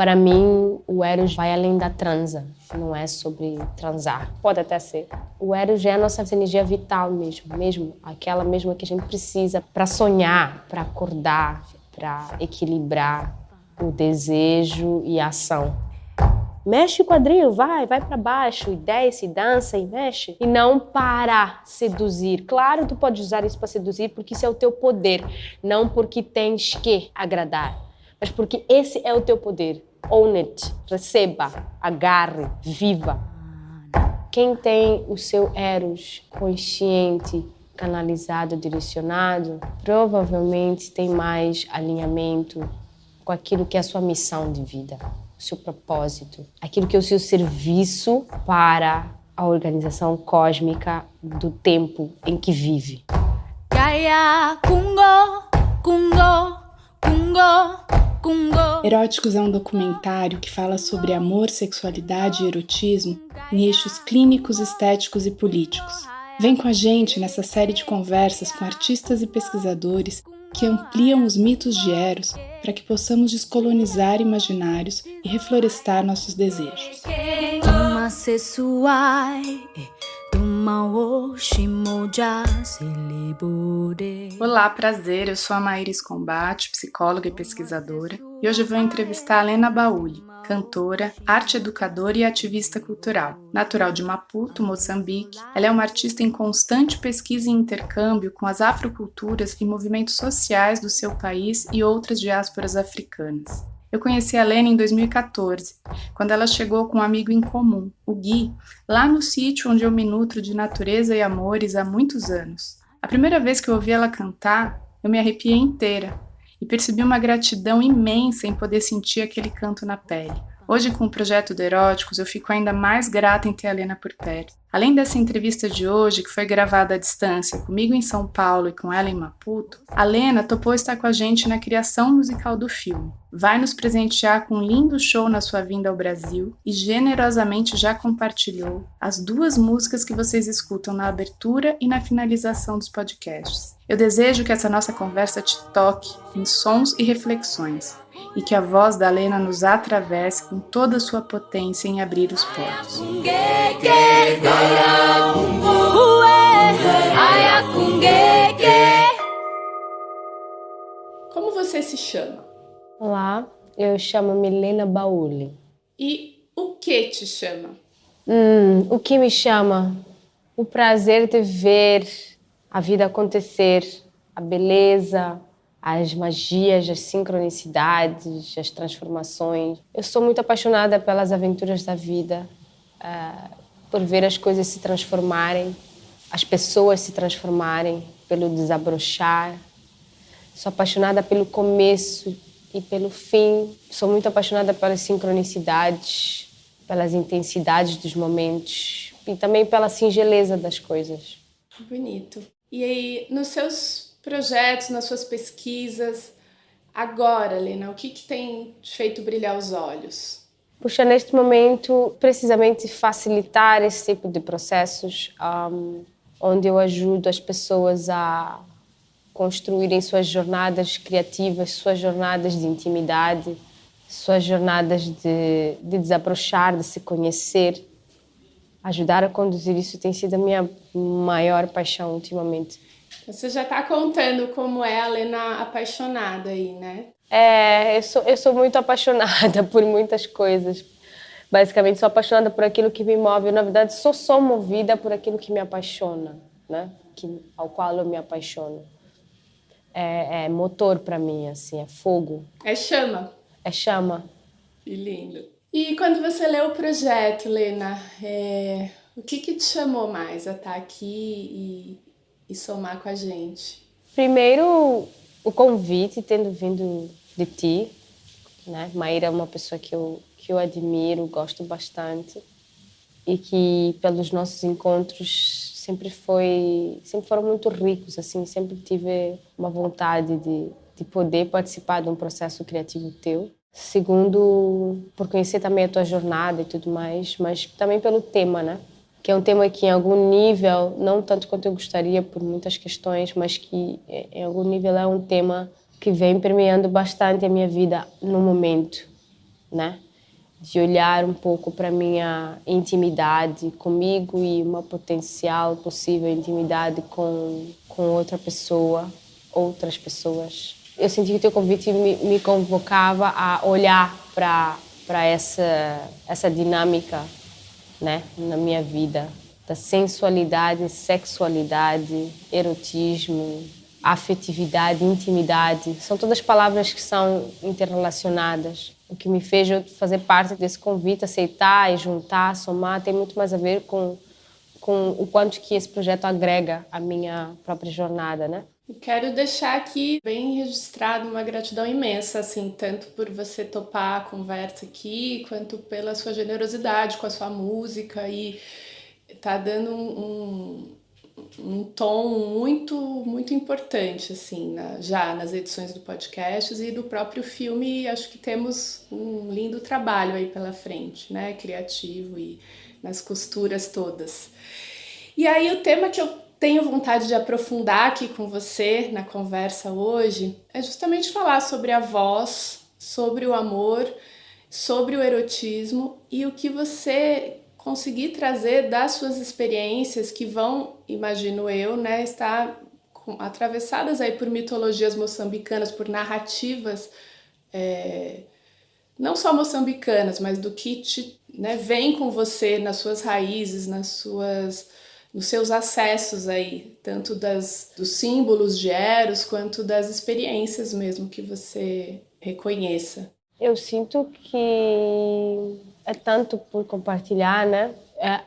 Para mim, o Eros vai além da transa, não é sobre transar. Pode até ser. O Eros é a nossa energia vital mesmo aquela mesma que a gente precisa para sonhar, para acordar, para equilibrar o desejo e a ação. Mexe o quadril, vai para baixo, e desce, dança e mexe. E não para seduzir. Claro, tu pode usar isso para seduzir porque isso é o teu poder, não porque tens que agradar, mas porque esse é o teu poder. Own it, receba, agarre, viva. Quem tem o seu Eros consciente, canalizado, direcionado, provavelmente tem mais alinhamento com aquilo que é a sua missão de vida, o seu propósito, aquilo que é o seu serviço para a organização cósmica do tempo em que vive. Gaia, Kungo, Kungo, Kungo, Kungo. Eróticos é um documentário que fala sobre amor, sexualidade e erotismo em eixos clínicos, estéticos e políticos. Vem com a gente nessa série de conversas com artistas e pesquisadores que ampliam os mitos de Eros para que possamos descolonizar imaginários e reflorestar nossos desejos. Olá, prazer, eu sou a Maíris Combate, psicóloga e pesquisadora, e hoje vou entrevistar a Lena Bauli, cantora, arte educadora e ativista cultural. Natural de Maputo, Moçambique, ela é uma artista em constante pesquisa e intercâmbio com as afroculturas e movimentos sociais do seu país e outras diásporas africanas. Eu conheci a Lena em 2014, quando ela chegou com um amigo em comum, o Gui, lá no sítio onde eu me nutro de natureza e amores há muitos anos. A primeira vez que eu ouvi ela cantar, eu me arrepiei inteira e percebi uma gratidão imensa em poder sentir aquele canto na pele. Hoje, com o projeto do Eróticos, eu fico ainda mais grata em ter a Lena por perto. Além dessa entrevista de hoje, que foi gravada à distância, comigo em São Paulo e com ela em Maputo, a Lena topou estar com a gente na criação musical do filme. Vai nos presentear com um lindo show na sua vinda ao Brasil e generosamente já compartilhou as 2 músicas que vocês escutam na abertura e na finalização dos podcasts. Eu desejo que essa nossa conversa te toque em sons e reflexões e que a voz da Lena nos atravesse com toda a sua potência em abrir os poros. Como você se chama? Olá, eu chamo-me Lena Bauli. E o que te chama? O que me chama? O prazer de ver a vida acontecer, a beleza, as magias, as sincronicidades, as transformações. Eu sou muito apaixonada pelas aventuras da vida, por ver as coisas se transformarem, as pessoas se transformarem, pelo desabrochar. Sou apaixonada pelo começo e pelo fim. Sou muito apaixonada pelas sincronicidades, pelas intensidades dos momentos e também pela singeleza das coisas. Bonito. E aí, nos seus projetos, nas suas pesquisas, agora, Lena, o que tem feito brilhar os olhos? Puxa, neste momento, precisamente facilitar esse tipo de processos, onde eu ajudo as pessoas a construírem suas jornadas criativas, suas jornadas de intimidade, suas jornadas de desabrochar, de se conhecer. Ajudar a conduzir isso tem sido a minha maior paixão ultimamente. Você já está contando como é a Lena apaixonada aí, né? Eu sou muito apaixonada por muitas coisas. Basicamente, sou apaixonada por aquilo que me move. Eu, na verdade, sou movida por aquilo que me apaixona, né? Ao qual eu me apaixono. É motor para mim, assim, é fogo. É chama. É chama. Que lindo. E quando você leu o projeto, Lena, o que te chamou mais a estar aqui e somar com a gente? Primeiro, o convite tendo vindo de ti, né? Maíra é uma pessoa que eu admiro, gosto bastante e que pelos nossos encontros sempre foram muito ricos, assim, sempre tive uma vontade de poder participar de um processo criativo teu. Segundo, por conhecer também a tua jornada e tudo mais, mas também pelo tema, né? Que é um tema que em algum nível, não tanto quanto eu gostaria por muitas questões, mas que em algum nível é um tema que vem permeando bastante a minha vida no momento. né? De olhar um pouco para a minha intimidade comigo e uma potencial possível intimidade com outra pessoa, outras pessoas. Eu senti que o teu convite me convocava a olhar para essa dinâmica, né, na minha vida, da sensualidade, sexualidade, erotismo, afetividade, intimidade. São todas palavras que são interrelacionadas. O que me fez eu fazer parte desse convite, aceitar e juntar, somar, tem muito mais a ver com o quanto que esse projeto agrega à minha própria jornada, né? Quero deixar aqui bem registrado uma gratidão imensa, assim, tanto por você topar a conversa aqui, quanto pela sua generosidade com a sua música e tá dando um tom muito, muito importante, assim, já nas edições do podcast e do próprio filme. Acho que temos um lindo trabalho aí pela frente, né, criativo e nas costuras todas. E aí o tema que eu tenho vontade de aprofundar aqui com você na conversa hoje é justamente falar sobre a voz, sobre o amor, sobre o erotismo e o que você conseguir trazer das suas experiências que vão, imagino eu, né, estar atravessadas aí por mitologias moçambicanas, por narrativas, não só moçambicanas, mas do que né, vem com você nas suas raízes, nos seus acessos aí, tanto dos símbolos de Eros, quanto das experiências mesmo que você reconheça. Eu sinto que é tanto por compartilhar, né?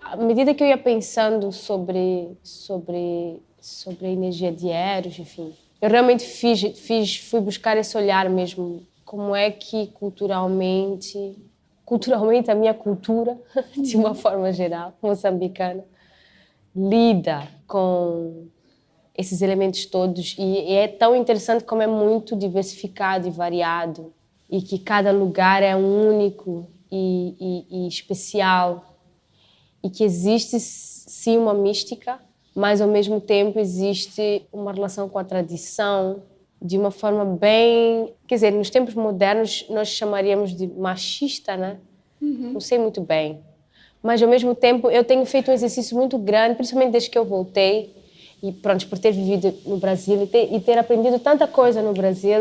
À medida que eu ia pensando sobre a energia de Eros, enfim, eu realmente fui buscar esse olhar mesmo, como é que culturalmente a minha cultura, de uma forma geral, moçambicana, lida com esses elementos todos e é tão interessante como é muito diversificado e variado e que cada lugar é único e especial e que existe sim uma mística, mas ao mesmo tempo existe uma relação com a tradição de uma forma bem, quer dizer, nos tempos modernos nós chamaríamos de machista, né? Não sei muito bem. Mas, ao mesmo tempo, eu tenho feito um exercício muito grande, principalmente desde que eu voltei, e pronto, por ter vivido no Brasil e ter aprendido tanta coisa no Brasil.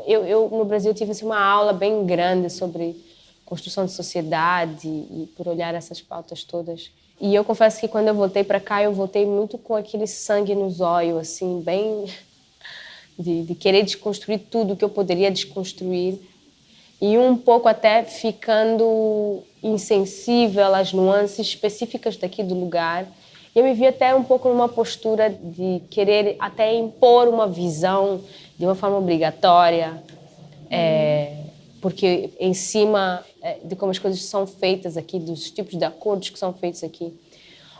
Eu no Brasil tive assim, uma aula bem grande sobre construção de sociedade e por olhar essas pautas todas. E eu confesso que quando eu voltei para cá, eu voltei muito com aquele sangue nos olhos, assim, bem de querer desconstruir tudo que eu poderia desconstruir. E um pouco até ficando insensível às nuances específicas daqui do lugar. Eu me vi até um pouco numa postura de querer até impor uma visão de uma forma obrigatória, porque em cima de como as coisas são feitas aqui, dos tipos de acordos que são feitos aqui.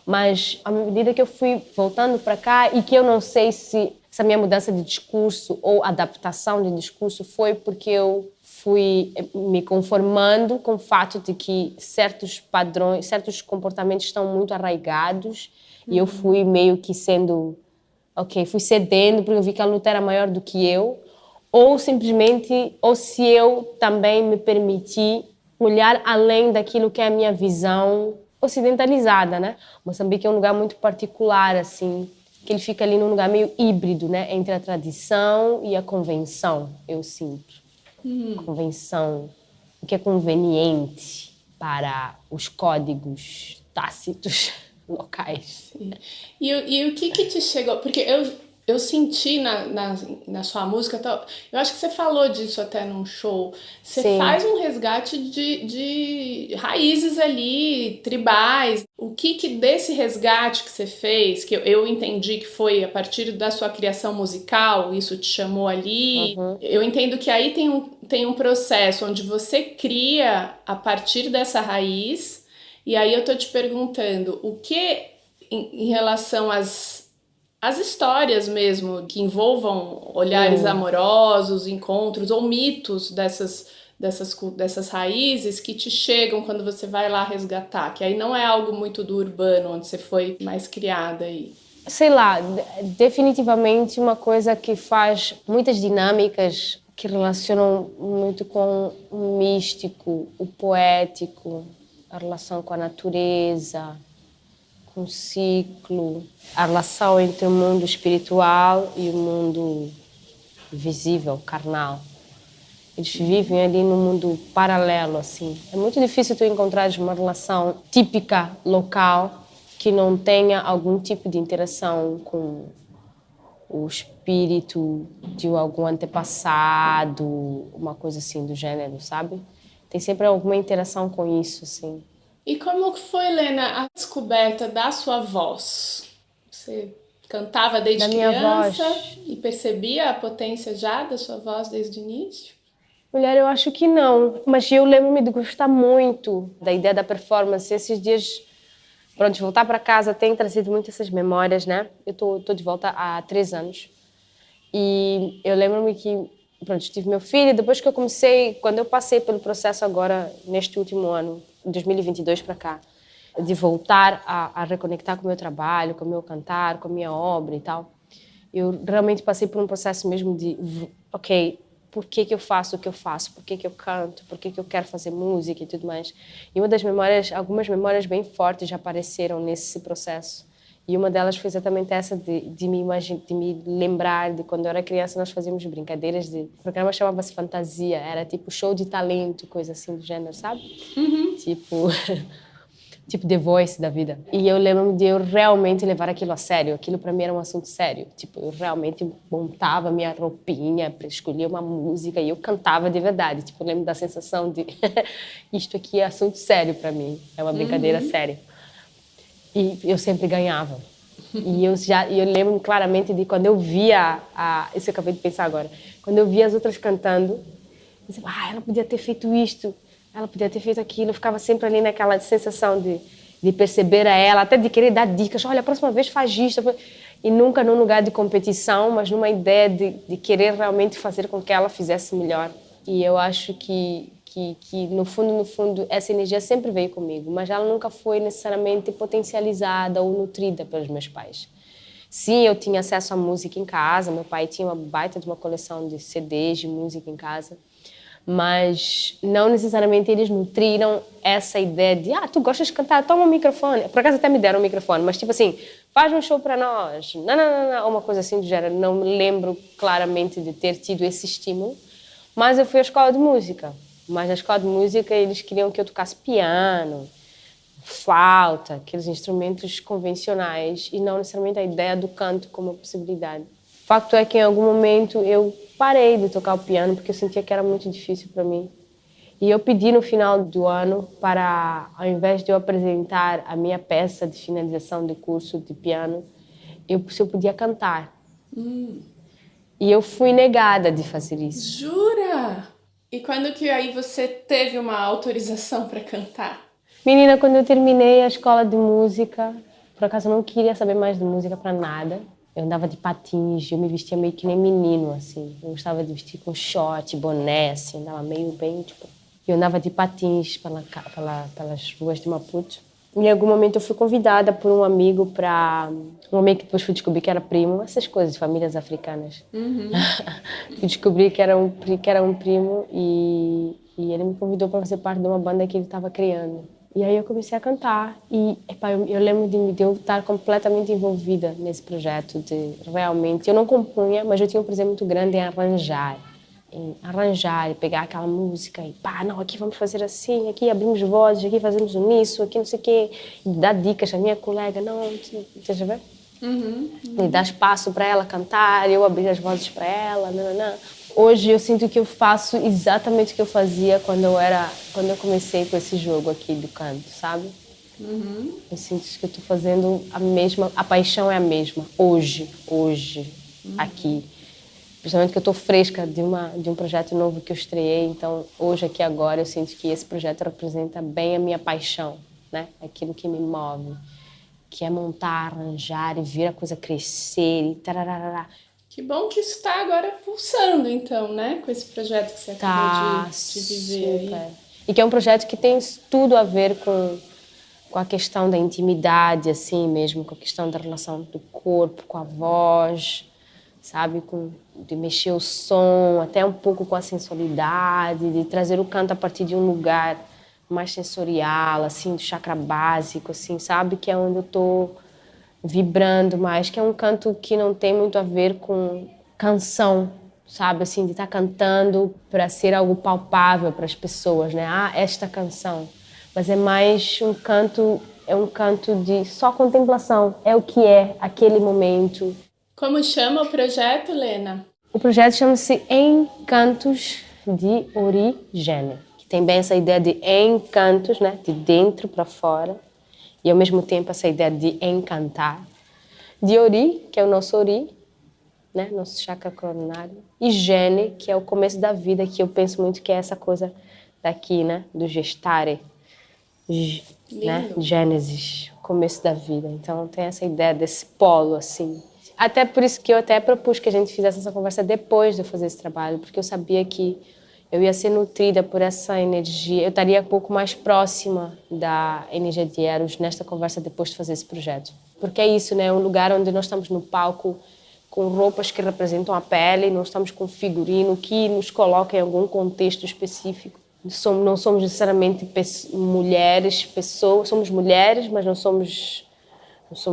Mas à medida que eu fui voltando para cá e que eu não sei se essa minha mudança de discurso ou adaptação de discurso foi porque eu fui me conformando com o fato de que certos padrões, certos comportamentos estão muito arraigados e eu fui meio que fui cedendo porque eu vi que a luta era maior do que eu, ou simplesmente, ou se eu também me permiti olhar além daquilo que é a minha visão ocidentalizada, né? Moçambique é um lugar muito particular, assim, que ele fica ali num lugar meio híbrido, né? Entre a tradição e a convenção, eu sinto. Convenção, o que é conveniente para os códigos tácitos locais. Sim. E o que te chegou? Porque eu senti na sua música, eu acho que você falou disso até num show, você Sim. faz um resgate de raízes ali, tribais. O que desse resgate que você fez, que eu entendi que foi a partir da sua criação musical, isso te chamou ali, eu entendo que aí tem um processo onde você cria a partir dessa raiz, e aí eu tô te perguntando, o que em relação às histórias mesmo, que envolvam olhares amorosos, encontros ou mitos dessas raízes que te chegam quando você vai lá resgatar, que aí não é algo muito do urbano, onde você foi mais criada aí. Sei lá, definitivamente uma coisa que faz muitas dinâmicas que relacionam muito com o místico, o poético, a relação com a natureza, com o ciclo, a relação entre o mundo espiritual e o mundo visível, carnal. Eles vivem ali num mundo paralelo, assim. É muito difícil tu encontrares uma relação típica, local, que não tenha algum tipo de interação com o espírito de algum antepassado, uma coisa assim do gênero, sabe? Tem sempre alguma interação com isso, assim. E como que foi, Lena, a descoberta da sua voz? Você cantava desde Da minha criança voz. e percebia a potência já da sua voz desde o início? Mulher, eu acho que não, mas eu lembro-me de gostar muito da ideia da performance. Esses dias, pronto, de voltar para casa tem trazido muito essas memórias, né? Eu tô de volta há 3 anos e eu lembro-me que, pronto, tive meu filho, depois que eu comecei, quando eu passei pelo processo agora, neste último ano, 2022 para cá, de voltar a reconectar com o meu trabalho, com o meu cantar, com a minha obra e tal, eu realmente passei por um processo mesmo de, ok, por que eu faço o que eu faço, por que eu canto, por que eu quero fazer música e tudo mais. E uma das memórias, algumas memórias bem fortes já apareceram nesse processo. E uma delas foi exatamente essa de me lembrar de quando eu era criança, nós fazíamos brincadeiras de... O programa chamava-se Fantasia, era tipo show de talento, coisa assim do gênero, sabe? Tipo... tipo The Voice da vida. E eu lembro de eu realmente levar aquilo a sério. Aquilo para mim era um assunto sério. Tipo, eu realmente montava minha roupinha para escolher uma música e eu cantava de verdade. Tipo, eu lembro da sensação de isto aqui é assunto sério para mim. É uma brincadeira séria. E eu sempre ganhava. E eu lembro claramente de quando eu via isso eu acabei de pensar agora. Quando eu via as outras cantando, eu disse, ela podia ter feito isto. Ela podia ter feito aquilo, eu ficava sempre ali naquela sensação de perceber a ela, até de querer dar dicas, olha, a próxima vez faz isto. E nunca num lugar de competição, mas numa ideia de querer realmente fazer com que ela fizesse melhor. E eu acho que no fundo, essa energia sempre veio comigo, mas ela nunca foi necessariamente potencializada ou nutrida pelos meus pais. Sim, eu tinha acesso à música em casa, meu pai tinha uma baita de uma coleção de CDs de música em casa, mas não necessariamente eles nutriram essa ideia de tu gostas de cantar, toma um microfone. Por acaso até me deram um microfone, mas tipo assim, faz um show para nós, não, uma coisa assim do gênero. Não me lembro claramente de ter tido esse estímulo, mas eu fui à escola de música. Mas na escola de música eles queriam que eu tocasse piano, flauta, aqueles instrumentos convencionais e não necessariamente a ideia do canto como possibilidade. O facto é que em algum momento eu parei de tocar o piano porque eu sentia que era muito difícil para mim. E eu pedi no final do ano para, ao invés de eu apresentar a minha peça de finalização do curso de piano, se eu podia cantar. E eu fui negada de fazer isso. Jura? E quando que aí você teve uma autorização para cantar? Menina, quando eu terminei a escola de música, por acaso eu não queria saber mais de música para nada. Eu andava de patins, eu me vestia meio que nem menino, assim. Eu gostava de vestir com short, boné, assim, andava meio bem, tipo... Eu andava de patins pelas ruas de Maputo. Em algum momento eu fui convidada por um amigo para... Um amigo que depois fui descobrir que era primo, essas coisas de famílias africanas. Fui descobrir que era um primo e ele me convidou para fazer parte de uma banda que ele estava criando. E aí eu comecei a cantar e eu lembro de eu estar completamente envolvida nesse projeto de realmente... Eu não compunha, mas eu tinha um prazer muito grande em arranjar e pegar aquela música e não, aqui vamos fazer assim, aqui abrimos vozes, aqui fazemos isso, aqui não sei o quê, e dar dicas à minha colega, não, deixa eu ver? E dar espaço para ela cantar, eu abrir as vozes para ela, Hoje eu sinto que eu faço exatamente o que eu fazia quando eu comecei com esse jogo aqui do canto, sabe? Eu sinto que eu estou fazendo a paixão é a mesma, hoje, aqui. Principalmente que eu estou fresca de um projeto novo que eu estreiei, então hoje, aqui, agora, eu sinto que esse projeto representa bem a minha paixão, né? Aquilo que me move, que é montar, arranjar e ver a coisa crescer e tararará. Que bom que isso está agora pulsando, então, né? Com esse projeto que você acabou de viver super. aí. E que é um projeto que tem tudo a ver com a questão da intimidade, assim mesmo, com a questão da relação do corpo, com a voz, sabe? De mexer o som, até um pouco com a sensualidade, de trazer o canto a partir de um lugar mais sensorial, assim, do chakra básico, assim, sabe? Que é onde eu estou vibrando mais, que é um canto que não tem muito a ver com canção, sabe? Assim, de estar cantando para ser algo palpável para as pessoas, né? Ah, esta canção. Mas é mais um canto, é um canto de só contemplação, é o que é aquele momento. Como chama o projeto, Lena? O projeto chama-se Encantos de Origene, que tem bem essa ideia de encantos, né? De dentro para fora, e ao mesmo tempo essa ideia de encantar. De Ori, que é o nosso Ori, né? Nosso chakra coronário, e Gene, que é o começo da vida, que eu penso muito que é essa coisa daqui, né? Do gestare, né? Gênesis, começo da vida. Então tem essa ideia desse polo, assim. Até por isso que eu até propus que a gente fizesse essa conversa depois de eu fazer esse trabalho, porque eu sabia que eu ia ser nutrida por essa energia, eu estaria um pouco mais próxima da energia de Eros nesta conversa depois de fazer esse projeto. Porque é isso, né? É um lugar onde nós estamos no palco com roupas que representam a pele, não estamos com figurino que nos coloca em algum contexto específico. Não somos necessariamente mulheres, pessoas, somos mulheres, mas não somos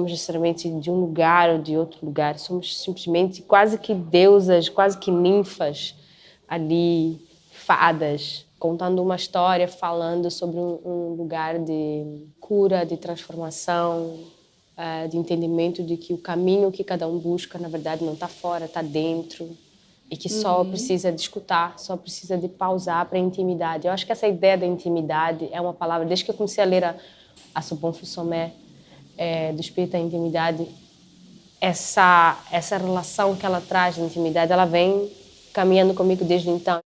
necessariamente de um lugar ou de outro lugar, somos simplesmente quase que deusas, quase que ninfas ali, fadas, contando uma história, falando sobre um lugar de cura, de transformação, de entendimento de que o caminho que cada um busca, na verdade, não está fora, está dentro, e que só precisa de escutar, só precisa de pausar para a intimidade. Eu acho que essa ideia da intimidade é uma palavra, desde que eu comecei a ler a Sobon Fusomé, do espírito da intimidade, essa relação que ela traz de intimidade, ela vem caminhando comigo desde então.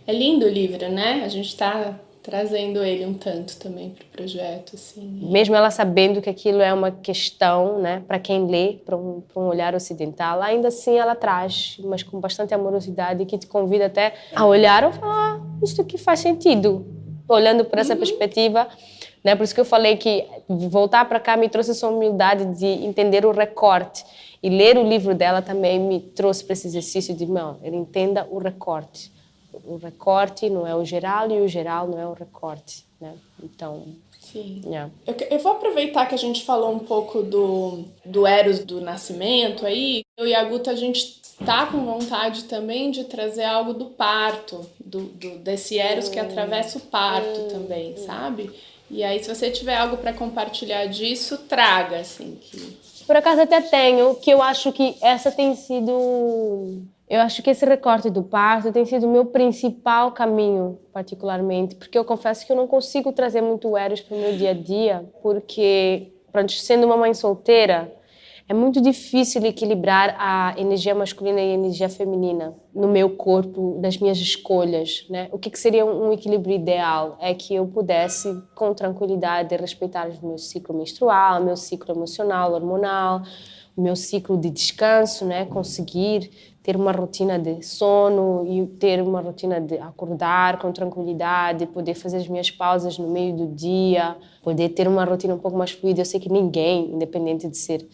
É lindo o livro, né? A gente está trazendo ele um tanto também para o projeto, assim. Mesmo ela sabendo que aquilo é uma questão, né, para quem lê, para um olhar ocidental, ainda assim ela traz, mas com bastante amorosidade, que te convida até a olhar e falar, isto aqui faz sentido, olhando por essa perspectiva. Né? Por isso que eu falei que voltar para cá me trouxe essa humildade de entender o recorte. E ler o livro dela também me trouxe para esse exercício de, não, ele entenda o recorte. O recorte não é o geral e o geral não é o recorte. Né? Então... Sim. Yeah. Eu vou aproveitar que a gente falou um pouco do Eros do nascimento aí. Eu e a Guta, a gente tá com vontade também de trazer algo do parto, desse Eros que atravessa o parto também, sabe? E aí, se você tiver algo para compartilhar disso, traga, assim. Por acaso até tenho, que eu acho que essa tem sido... Eu acho que esse recorte do parto tem sido o meu principal caminho, particularmente, porque eu confesso que eu não consigo trazer muito Eros para o meu dia a dia, porque, sendo uma mãe solteira, é muito difícil equilibrar a energia masculina e a energia feminina no meu corpo, nas minhas escolhas, né? O que seria um equilíbrio ideal? É que eu pudesse, com tranquilidade, respeitar o meu ciclo menstrual, meu ciclo emocional, hormonal, o meu ciclo de descanso, né? Conseguir ter uma rotina de sono e ter uma rotina de acordar com tranquilidade, poder fazer as minhas pausas no meio do dia, poder ter uma rotina um pouco mais fluida. Eu sei que ninguém, independente de ser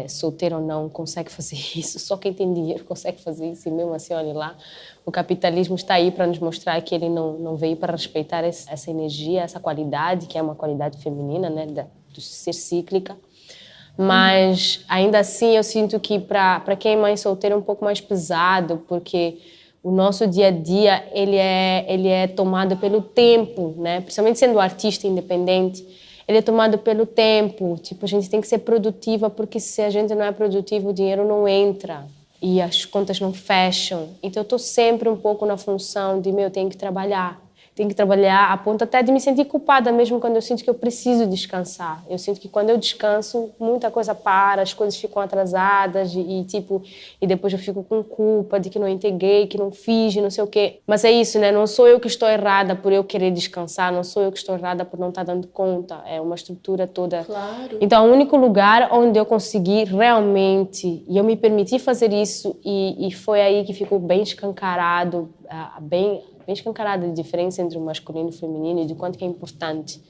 solteiro ou não, consegue fazer isso. Só quem tem dinheiro consegue fazer isso. E mesmo assim, olha lá, o capitalismo está aí para nos mostrar que ele não veio para respeitar essa energia, essa qualidade, que é uma qualidade feminina, né, de ser cíclica. Mas, ainda assim, eu sinto que para quem é mãe solteira é um pouco mais pesado, porque o nosso dia a dia ele é tomado pelo tempo, né? Principalmente sendo artista independente, ele é tomado pelo tempo. Tipo, a gente tem que ser produtiva, porque se a gente não é produtivo, o dinheiro não entra e as contas não fecham. Então, eu estou sempre um pouco na função de, tenho que trabalhar a ponto até de me sentir culpada mesmo quando eu sinto que eu preciso descansar. Eu sinto que quando eu descanso, muita coisa para, as coisas ficam atrasadas e depois eu fico com culpa de que não integrei, que não fiz, não sei o quê. Mas é isso, né? Não sou eu que estou errada por eu querer descansar, não sou eu que estou errada por não estar dando conta. É uma estrutura toda. Claro. Então, o único lugar onde eu consegui realmente, e eu me permiti fazer isso, e foi aí que ficou bem escancarado, bem escancarada a diferença entre o masculino e o feminino, e do quanto que é importante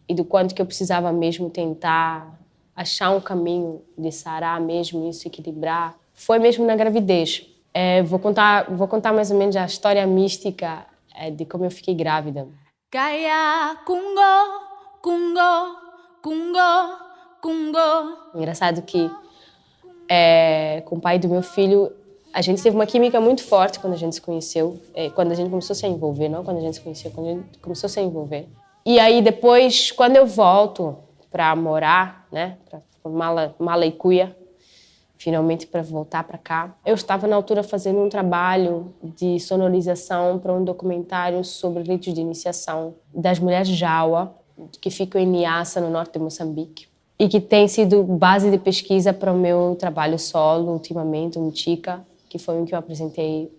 e do quanto que eu precisava mesmo tentar achar um caminho de sarar mesmo isso, equilibrar foi mesmo na gravidez. Vou contar mais ou menos a história mística de como eu fiquei grávida. Kaya kungo, kungo, kungo, kungo. Engraçado que com o pai do meu filho, a gente teve uma química muito forte quando a gente se conheceu, quando a gente começou a se envolver, não quando a gente se conheceu, quando a gente começou a se envolver. E aí depois, quando eu volto para morar, né, para Mala e Cuia, finalmente para voltar para cá, eu estava na altura fazendo um trabalho de sonorização para um documentário sobre ritos de iniciação das mulheres Jawa, que ficam em Niassa, no norte de Moçambique, e que tem sido base de pesquisa para o meu trabalho solo ultimamente, o Mutica, que foi um que eu apresentei,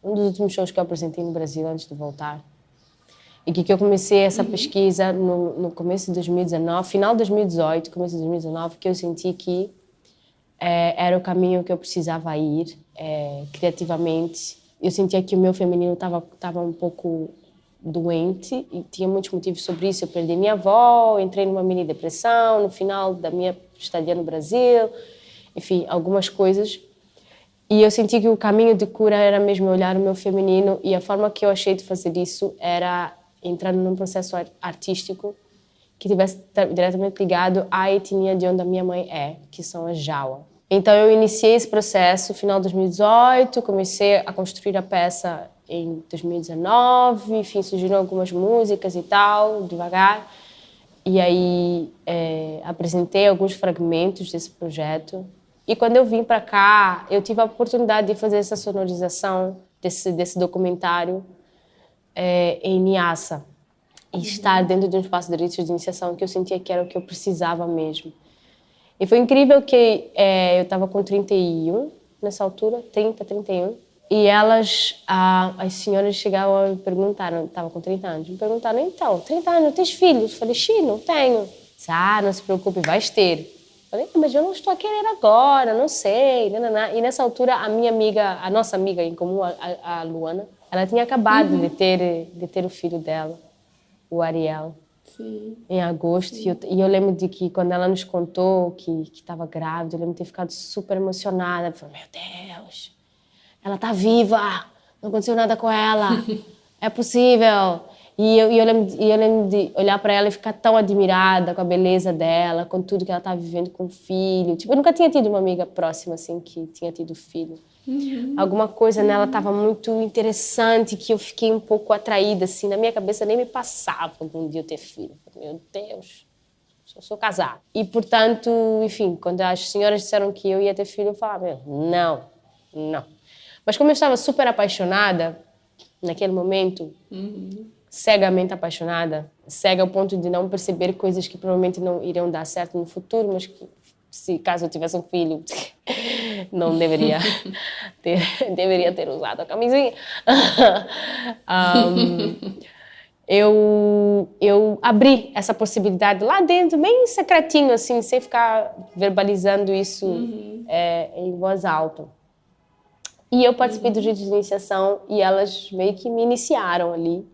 um dos últimos shows que eu apresentei no Brasil antes de voltar. E que eu comecei essa pesquisa no começo de 2019, final de 2018, começo de 2019, que eu senti que era o caminho que eu precisava ir criativamente. Eu sentia que o meu feminino estava um pouco doente e tinha muitos motivos sobre isso. Eu perdi minha avó, entrei numa mini depressão no final da minha estadia no Brasil, enfim, algumas coisas. E eu senti que o caminho de cura era mesmo olhar o meu feminino, e a forma que eu achei de fazer isso era entrando num processo artístico que tivesse diretamente ligado à etnia de onde a minha mãe que são as Jawa. Então eu iniciei esse processo no final de 2018, comecei a construir a peça em 2019, enfim, surgiram algumas músicas e tal, devagar. E aí apresentei alguns fragmentos desse projeto. E quando eu vim para cá, eu tive a oportunidade de fazer essa sonorização desse documentário em Niassa. E estar dentro de um espaço de ritos de iniciação que eu sentia que era o que eu precisava mesmo. E foi incrível que eu estava com 31 nessa altura, 30, 31. E elas, as senhoras chegavam e me perguntaram, estava com 30 anos, me perguntaram, então, 30 anos, tens filhos? Eu falei, não tenho. Disse, não se preocupe, vais ter. Falei, mas eu não estou a querer agora, não sei. E nessa altura, a nossa amiga em comum, a Luana, ela tinha acabado de ter o filho dela, o Ariel. Sim. Em agosto. E eu lembro de que quando ela nos contou que estava grávida, eu lembro de ter ficado super emocionada. Eu falei, meu Deus, ela está viva, não aconteceu nada com ela, é possível. E eu lembro de olhar para ela e ficar tão admirada com a beleza dela, com tudo que ela estava vivendo com o filho. Tipo, eu nunca tinha tido uma amiga próxima assim que tinha tido filho. Alguma coisa nela estava muito interessante, que eu fiquei um pouco atraída, assim. Na minha cabeça nem me passava algum dia eu ter filho. Meu Deus, eu sou casada. E, portanto, enfim, quando as senhoras disseram que eu ia ter filho, eu falava, não. Mas como eu estava super apaixonada, naquele momento, cegamente apaixonada, cega ao ponto de não perceber coisas que provavelmente não iriam dar certo no futuro, mas que, se caso eu tivesse um filho, não deveria ter usado a camisinha. Eu abri essa possibilidade lá dentro, bem secretinho, assim, sem ficar verbalizando isso em voz alta. E eu participei do rito de iniciação e elas meio que me iniciaram ali,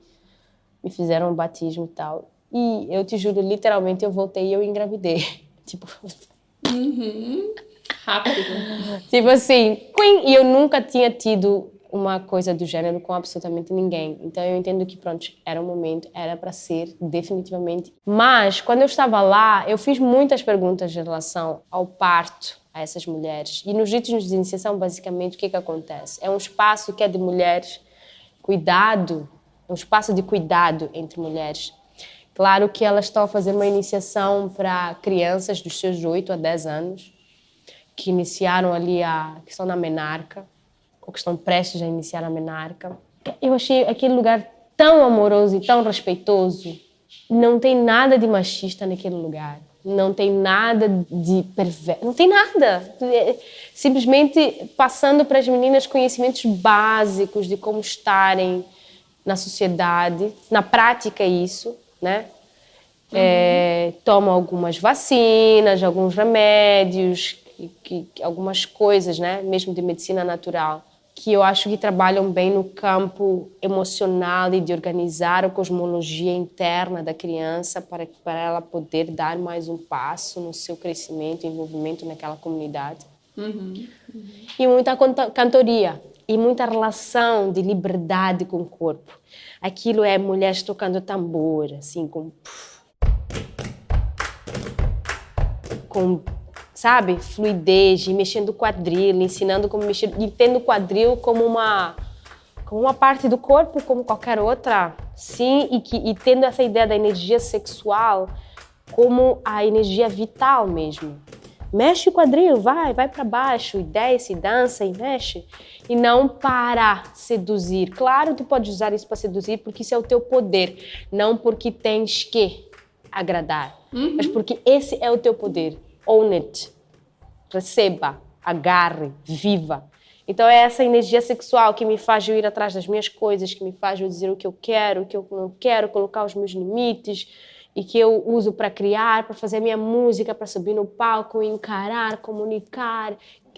me fizeram um batismo e tal. E eu te juro, literalmente, eu voltei e eu engravidei. Tipo... Rápido. Tipo assim, e eu nunca tinha tido uma coisa do gênero com absolutamente ninguém. Então eu entendo que, pronto, era o momento, era para ser, definitivamente. Mas, quando eu estava lá, eu fiz muitas perguntas em relação ao parto a essas mulheres. E nos ritos de iniciação, basicamente, o que acontece? É um espaço que é de mulheres, cuidado, um espaço de cuidado entre mulheres. Claro que elas estão a fazer uma iniciação para crianças dos seus 8 a 10 anos, que iniciaram ali que estão na menarca, ou que estão prestes a iniciar a menarca. Eu achei aquele lugar tão amoroso e tão respeitoso. Não tem nada de machista naquele lugar. Não tem nada de perverso. Não tem nada. Simplesmente passando para as meninas conhecimentos básicos de como estarem na sociedade. Na prática, isso, né? Tomam algumas vacinas, alguns remédios, algumas coisas, né? Mesmo de medicina natural, que eu acho que trabalham bem no campo emocional e de organizar a cosmologia interna da criança para ela poder dar mais um passo no seu crescimento e envolvimento naquela comunidade. E muita cantoria. E muita relação de liberdade com o corpo. Aquilo é mulheres tocando tambor, assim, com, sabe, fluidez, e mexendo o quadril, ensinando como mexer, e tendo o quadril como uma parte do corpo, como qualquer outra, sim, e tendo essa ideia da energia sexual como a energia vital mesmo. Mexe o quadril, vai para baixo, e desce, dança e mexe. E não para seduzir. Claro, tu pode usar isso para seduzir porque isso é o teu poder. Não porque tens que agradar. Mas porque esse é o teu poder. Own it. Receba, agarre, viva. Então é essa energia sexual que me faz eu ir atrás das minhas coisas, que me faz eu dizer o que eu quero, o que eu não quero, colocar os meus limites, e que eu uso para criar, para fazer minha música, para subir no palco, encarar, comunicar,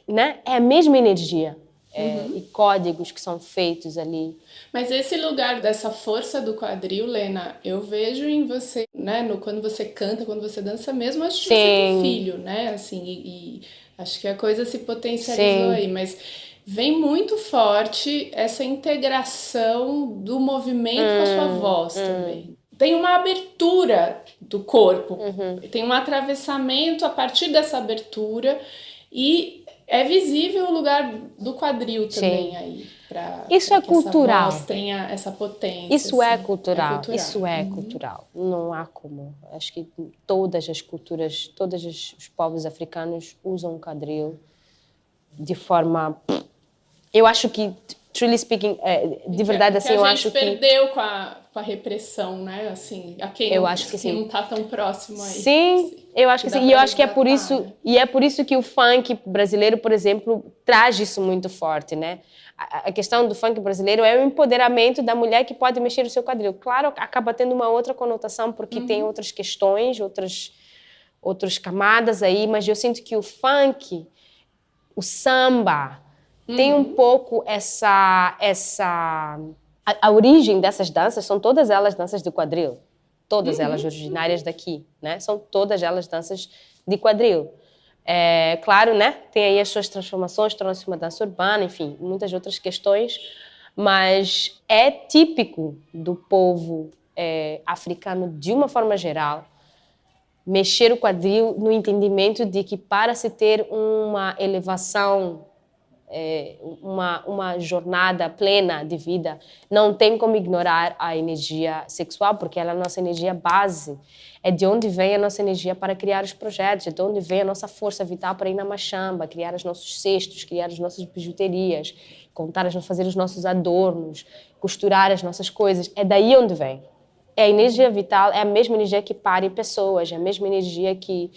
né? É a mesma energia. E códigos que são feitos ali. Mas esse lugar dessa força do quadril, Lena, eu vejo em você, né? Quando você canta, quando você dança mesmo, acho que você tem filho, né? Assim, e acho que a coisa se potencializou aí, mas vem muito forte essa integração do movimento com a sua voz também. Tem uma abertura do corpo, tem um atravessamento a partir dessa abertura e é visível o lugar do quadril também aí. Isso é cultural. Essa voz tenha essa potência. Isso assim. é cultural. Isso é cultural. Não há como. Acho que todas as culturas, todos os povos africanos usam o quadril de forma... Eu acho que, truly speaking, de verdade, assim, eu acho que... a gente perdeu com a repressão, né? Assim, a quem não está tão próximo aí. Sim, eu acho que sim. E eu acho que é por isso, né? E é por isso que o funk brasileiro, por exemplo, traz isso muito forte, né? A questão do funk brasileiro é o empoderamento da mulher que pode mexer o seu quadril. Claro, acaba tendo uma outra conotação, porque tem outras questões, outras camadas aí, mas eu sinto que o funk, o samba, tem um pouco essa a origem dessas danças são todas elas danças de quadril. Todas elas originárias daqui, né? São todas elas danças de quadril. Claro, né? Tem aí as suas transformações, torna-se uma dança urbana, enfim, muitas outras questões, mas é típico do povo africano, de uma forma geral, mexer o quadril no entendimento de que para se ter uma elevação, uma jornada plena de vida, não tem como ignorar a energia sexual, porque ela é a nossa energia base. É de onde vem a nossa energia para criar os projetos, é de onde vem a nossa força vital para ir na machamba, criar os nossos cestos, criar as nossas bijuterias, fazer os nossos adornos, costurar as nossas coisas. É daí onde vem. É a energia vital, é a mesma energia que pare pessoas, é a mesma energia que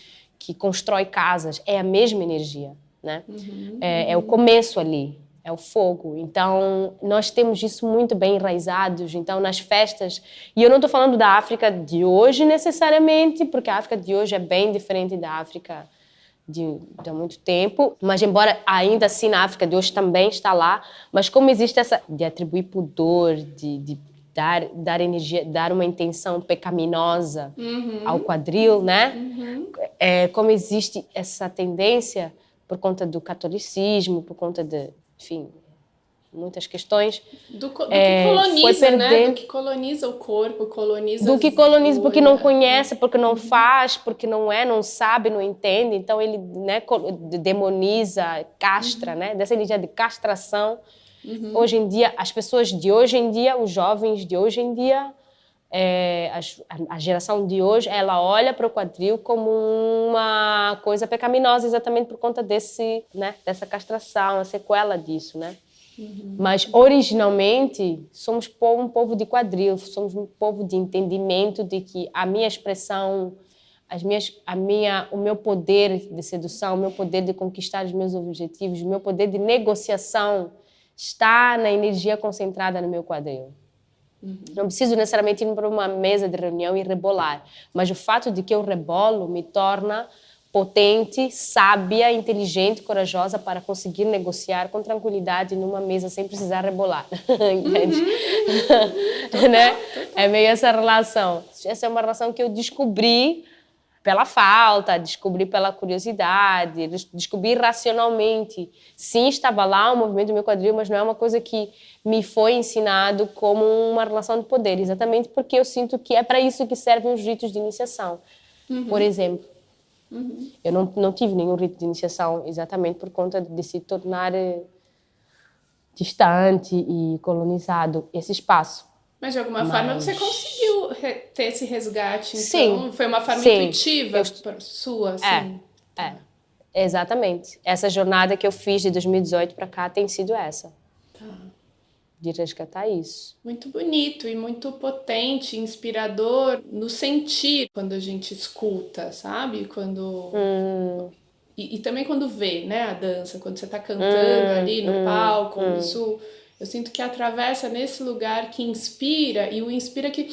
constrói casas, é a mesma energia. Né? É o começo ali, é o fogo. Então, nós temos isso muito bem enraizados. Então, nas festas... E eu não estou falando da África de hoje, necessariamente, porque a África de hoje é bem diferente da África de há muito tempo. Mas, embora ainda assim na África de hoje também está lá, mas como existe essa... de atribuir pudor, de dar energia, dar uma intenção pecaminosa ao quadril, né? Como existe essa tendência... por conta do catolicismo, por conta de, enfim, muitas questões. Do que coloniza, né? Do que coloniza o corpo, coloniza... Do que coloniza porque não conhece, porque não faz, porque não sabe, não entende. Então, ele, né, demoniza, castra, né? Dessa energia de castração. Hoje em dia, as pessoas de hoje em dia, os jovens de hoje em dia... a geração de hoje, ela olha para o quadril como uma coisa pecaminosa, exatamente por conta dessa castração, a sequela disso, né? Mas originalmente somos um povo de quadril, somos um povo de entendimento de que a minha expressão, o meu poder de sedução, o meu poder de conquistar os meus objetivos, o meu poder de negociação está na energia concentrada no meu quadril. Não preciso necessariamente ir para uma mesa de reunião e rebolar, mas o fato de que eu rebolo me torna potente, sábia, inteligente, corajosa para conseguir negociar com tranquilidade numa mesa sem precisar rebolar. Entende? Né? É meio essa relação. Essa é uma relação que eu descobri pela falta, descobri pela curiosidade, descobri racionalmente. Sim, estava lá o movimento do meu quadril, mas não é uma coisa que me foi ensinado como uma relação de poder, exatamente porque eu sinto que é para isso que servem os ritos de iniciação. Por exemplo, eu não tive nenhum rito de iniciação exatamente por conta de se tornar distante e colonizado esse espaço. Mas de alguma forma você conseguiu ter esse resgate, então? Sim. Foi uma forma Sim. intuitiva sua, assim? Exatamente. Essa jornada que eu fiz de 2018 para cá tem sido essa. De resgatar isso. Muito bonito e muito potente, inspirador no sentir quando a gente escuta, sabe? Quando... E também quando vê, né, a dança, quando você está cantando ali no palco, isso eu sinto que atravessa nesse lugar que inspira e o inspira que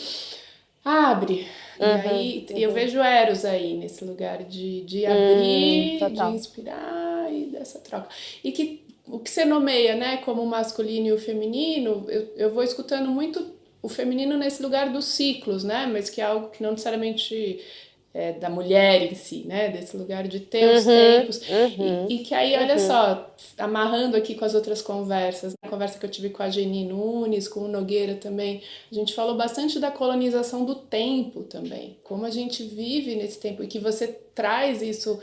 abre. E aí eu vejo Eros aí nesse lugar de abrir, total. de inspirar e dessa troca. E que o que você nomeia, né, como o masculino e o feminino, eu vou escutando muito o feminino nesse lugar dos ciclos, né, mas que é algo que não necessariamente é da mulher em si, né, desse lugar de ter os tempos. E que aí, olha só, amarrando aqui com as outras conversas, a conversa que eu tive com a Geni Nunes, com o Nogueira também, a gente falou bastante da colonização do tempo também, como a gente vive nesse tempo e que você traz isso...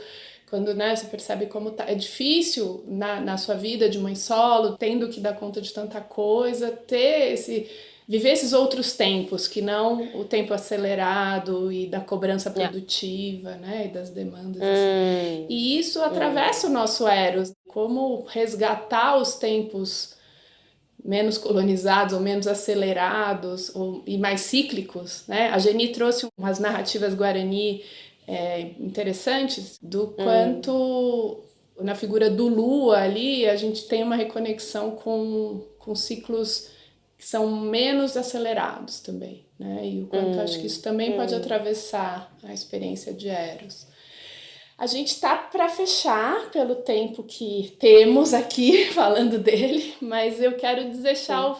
Quando, né, você percebe como é difícil na sua vida de mãe solo, tendo que dar conta de tanta coisa, viver esses outros tempos, que não o tempo acelerado e da cobrança produtiva, né, e das demandas. Assim. E isso atravessa o nosso Eros. Como resgatar os tempos menos colonizados ou menos acelerados e mais cíclicos, né? A Geni trouxe umas narrativas guarani interessantes do quanto na figura do Lua ali a gente tem uma reconexão com ciclos que são menos acelerados também, né? E o quanto acho que isso também pode atravessar a experiência de Eros. A gente está para fechar pelo tempo que temos aqui falando dele, mas eu quero deixar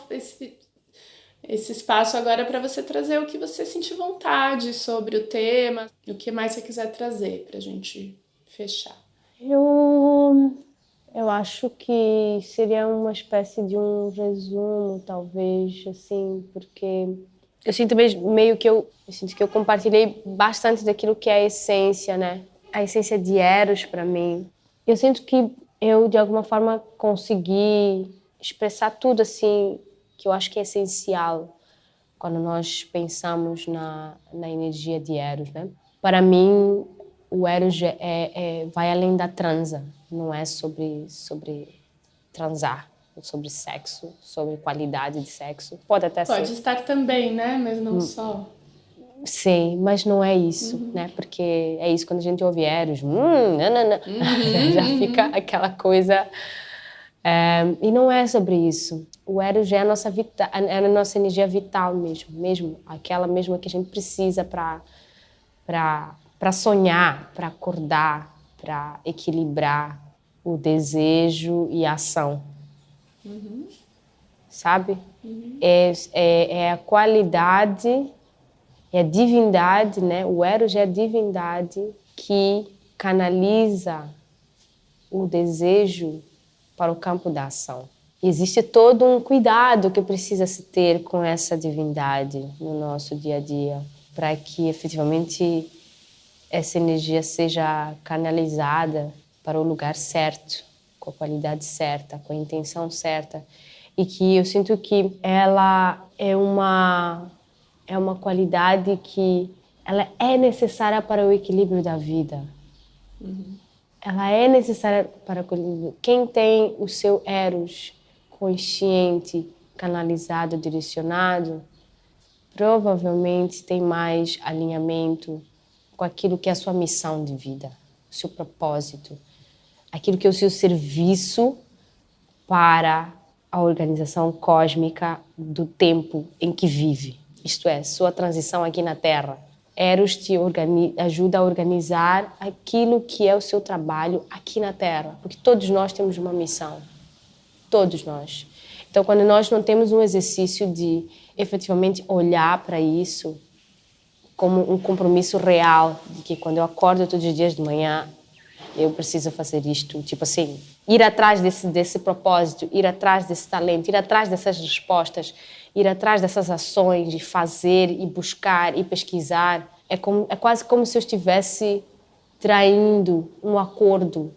esse espaço agora para você trazer o que você sentir vontade sobre o tema, o que mais você quiser trazer para a gente fechar. Eu acho que seria uma espécie de um resumo, talvez, assim, porque eu sinto meio que eu sinto que eu compartilhei bastante daquilo que é a essência, né? A essência de Eros para mim. Eu sinto que eu, de alguma forma, consegui expressar tudo, assim, que eu acho que é essencial quando nós pensamos na energia de Eros, né? Para mim, o Eros vai além da transa, não é sobre transar, sobre sexo, sobre qualidade de sexo. Pode até ser. Pode estar também, né? Mas não só. Sim, mas não é isso, né? Porque é isso, quando a gente ouve Eros, já fica aquela coisa... e não é sobre isso. O Eros é a nossa energia vital mesmo, aquela mesma que a gente precisa para sonhar, para acordar, para equilibrar o desejo e a ação. Sabe? É a qualidade, é a divindade, né? O Eros é a divindade que canaliza o desejo para o campo da ação. Existe todo um cuidado que precisa se ter com essa divindade no nosso dia a dia, para que efetivamente essa energia seja canalizada para o lugar certo, com a qualidade certa, com a intenção certa, e que eu sinto que ela é uma qualidade que ela é necessária para o equilíbrio da vida. Ela é necessária para quem tem o seu Eros consciente, canalizado, direcionado, provavelmente tem mais alinhamento com aquilo que é a sua missão de vida, o seu propósito, aquilo que é o seu serviço para a organização cósmica do tempo em que vive. Isto é, sua transição aqui na Terra. Eros te ajuda a organizar aquilo que é o seu trabalho aqui na Terra, porque todos nós temos uma missão, todos nós. Então, quando nós não temos um exercício de efetivamente olhar para isso como um compromisso real, de que quando eu acordo todos os dias de manhã, eu preciso fazer isto, tipo assim, ir atrás desse propósito, ir atrás desse talento, ir atrás dessas respostas, ir atrás dessas ações, de fazer e buscar e pesquisar. É quase como se eu estivesse traindo um acordo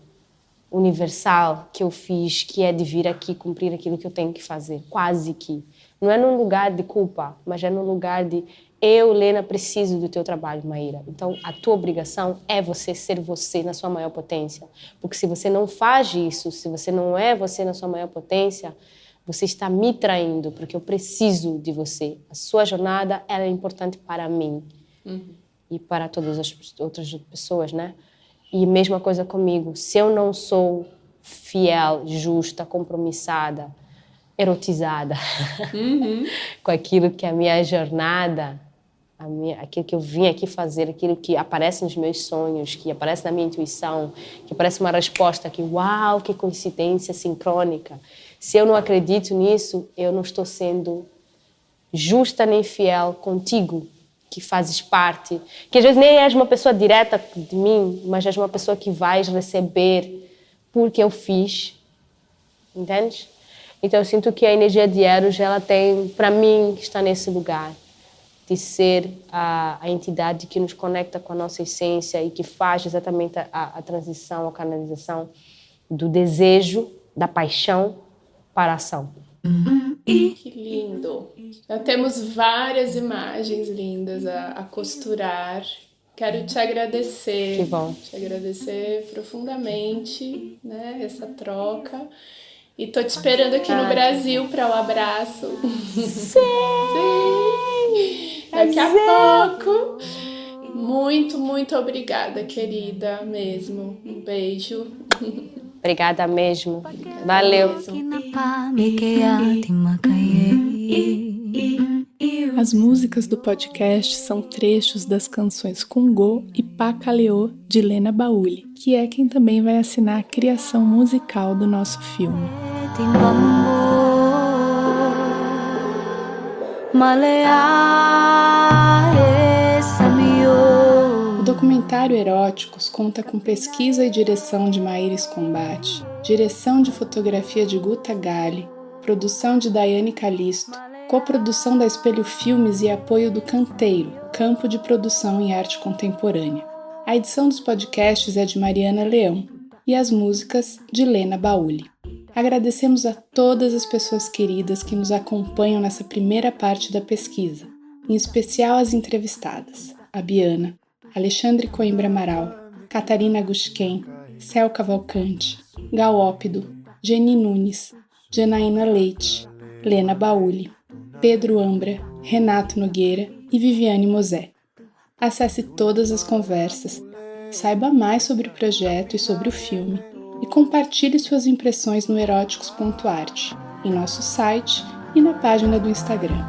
universal que eu fiz, que é de vir aqui cumprir aquilo que eu tenho que fazer, quase que. Não é num lugar de culpa, mas é num lugar de eu, Lena, preciso do teu trabalho, Maíra. Então, a tua obrigação é você ser você na sua maior potência. Porque se você não faz isso, se você não é você na sua maior potência, você está me traindo, porque eu preciso de você. A sua jornada, ela é importante para mim. E para todas as outras pessoas, né? E mesma coisa comigo. Se eu não sou fiel, justa, compromissada, erotizada com aquilo que é a minha jornada, aquilo que eu vim aqui fazer, aquilo que aparece nos meus sonhos, que aparece na minha intuição, que aparece uma resposta que, uau, que coincidência sincrônica. Se eu não acredito nisso, eu não estou sendo justa nem fiel contigo, que fazes parte, que às vezes nem és uma pessoa direta de mim, mas és uma pessoa que vais receber porque eu fiz, entende? Então eu sinto que a energia de Eros, ela tem, para mim, está nesse lugar de ser a entidade que nos conecta com a nossa essência e que faz exatamente a transição, a canalização do desejo, da paixão para a ação. Que lindo! Já temos várias imagens lindas a costurar. Quero te agradecer. Que bom. Te agradecer profundamente, né, essa troca. E tô te esperando aqui no Brasil para o abraço. Sim! Daqui a pouco. Muito, muito obrigada, querida, mesmo. Um beijo. Obrigada mesmo. Valeu. As músicas do podcast são trechos das canções Cungô e Pacaleô, de Lena Baúli, que é quem também vai assinar a criação musical do nosso filme. O documentário Eróticos conta com pesquisa e direção de Maíris Combate, direção de fotografia de Guta Galli, produção de Daiane Calisto, coprodução da Espelho Filmes e apoio do Canteiro, campo de produção em arte contemporânea. A edição dos podcasts é de Mariana Leão e as músicas de Lena Baúli. Agradecemos a todas as pessoas queridas que nos acompanham nessa primeira parte da pesquisa, em especial as entrevistadas, a Biana, Alexandre Coimbra Amaral, Catarina Guschken, Céu Cavalcante, Gal Ópido, Jenny Nunes, Janaína Leite, Lena Baúli, Pedro Ambra, Renato Nogueira e Viviane Mosé. Acesse todas as conversas, saiba mais sobre o projeto e sobre o filme e compartilhe suas impressões no eróticos.arte, em nosso site e na página do Instagram.